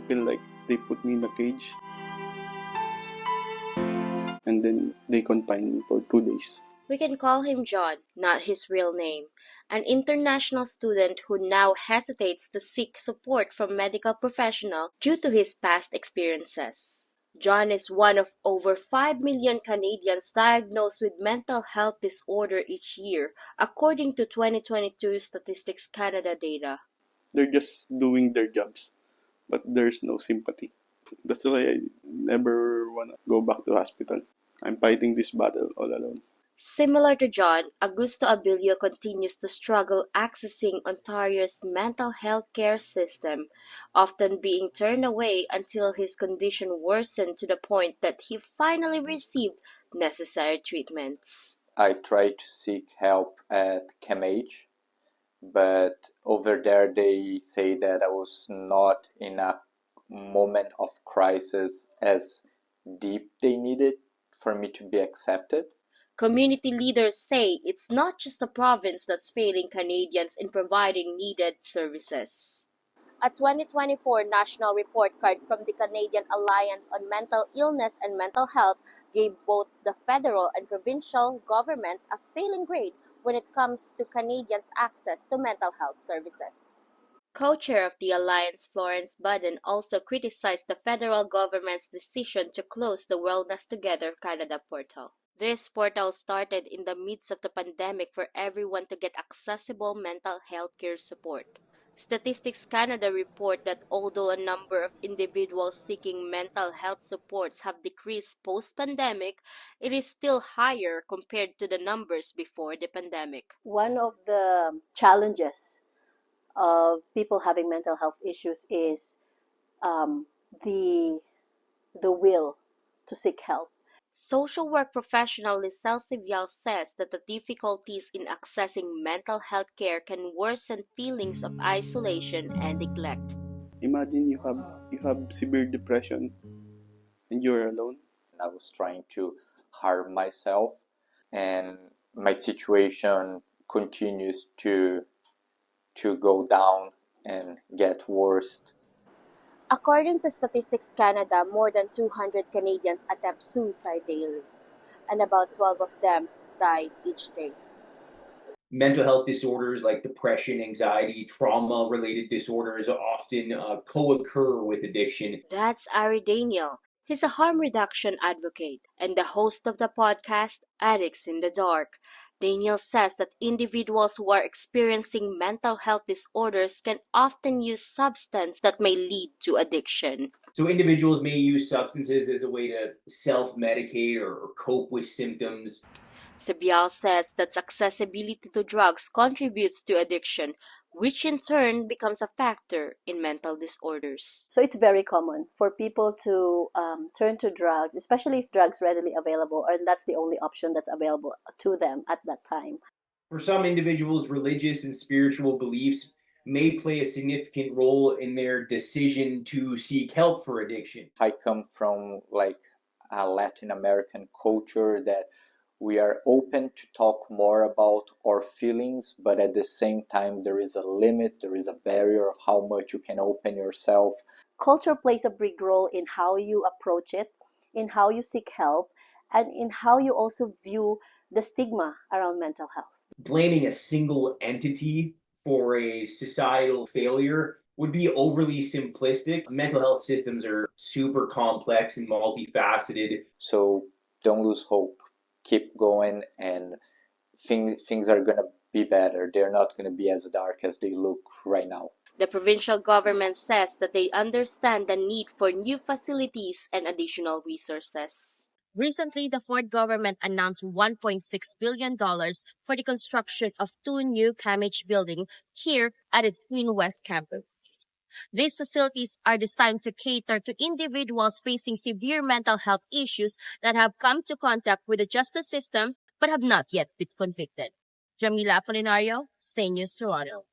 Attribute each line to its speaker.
Speaker 1: feel like they put me in a cage and then they confine me for 2 days.
Speaker 2: We can call him John, not his real name, an international student who now hesitates to seek support from medical professionals due to his past experiences. John is one of over 5 million Canadians diagnosed with mental health disorder each year, according to 2022 Statistics Canada data.
Speaker 1: They're just doing their jobs, but there's no sympathy. That's why I never want to go back to hospital. I'm fighting this battle all alone.
Speaker 2: Similar to John, Augusto Abilio continues to struggle accessing Ontario's mental health care system, often being turned away until his condition worsened to the point that he finally received necessary treatments.
Speaker 3: I tried to seek help at CAMH, but over there they say that I was not in a moment of crisis as deep they needed for me to be accepted.
Speaker 2: Community leaders say it's not just the province that's failing Canadians in providing needed services. A 2024 national report card from the Canadian Alliance on Mental Illness and Mental Health gave both the federal and provincial government a failing grade when it comes to Canadians' access to mental health services. Co-chair of the Alliance, Florence Budden, also criticized the federal government's decision to close the Wellness Together Canada portal. This portal started in the midst of the pandemic for everyone to get accessible mental health care support. Statistics Canada report that although a number of individuals seeking mental health supports have decreased post-pandemic, it is still higher compared to the numbers before the pandemic.
Speaker 4: One of the challenges of people having mental health issues is the will to seek help.
Speaker 2: Social work professional Lisel Sivial says that the difficulties in accessing mental health care can worsen feelings of isolation and neglect.
Speaker 1: Imagine you have severe depression and you're alone.
Speaker 3: I was trying to harm myself, and my situation continues to go down and get worse.
Speaker 2: According to Statistics Canada, more than 200 Canadians attempt suicide daily, and about 12 of them die each day.
Speaker 5: Mental health disorders like depression, anxiety, trauma-related disorders often co-occur with addiction.
Speaker 2: That's Ari Daniel. He's a harm reduction advocate and the host of the podcast Addicts in the Dark. Daniel says that individuals who are experiencing mental health disorders can often use substances that may lead to addiction.
Speaker 5: So individuals may use substances as a way to self-medicate or cope with symptoms.
Speaker 2: Sibial says that accessibility to drugs contributes to addiction, which in turn becomes a factor in mental disorders.
Speaker 4: So it's very common for people to turn to drugs, especially if drugs readily available, or that's the only option that's available to them at that time.
Speaker 5: For some individuals, religious and spiritual beliefs may play a significant role in their decision to seek help for addiction.
Speaker 3: I come from like a Latin American culture that we are open to talk more about our feelings, but at the same time, there is a limit, there is a barrier of how much you can open yourself.
Speaker 4: Culture plays a big role in how you approach it, in how you seek help, and in how you also view the stigma around mental health.
Speaker 5: Blaming a single entity for a societal failure would be overly simplistic. Mental health systems are super complex and multifaceted.
Speaker 3: So don't lose hope. Keep going, and things are going to be better. They're not going to be as dark as they look right now.
Speaker 2: The provincial government says that they understand the need for new facilities and additional resources. Recently, the Ford government announced $1.6 billion for the construction of 2 new CAMH buildings here at its Queen West campus. These facilities are designed to cater to individuals facing severe mental health issues that have come to contact with the justice system but have not yet been convicted. Jamila Apolinario, News Toronto.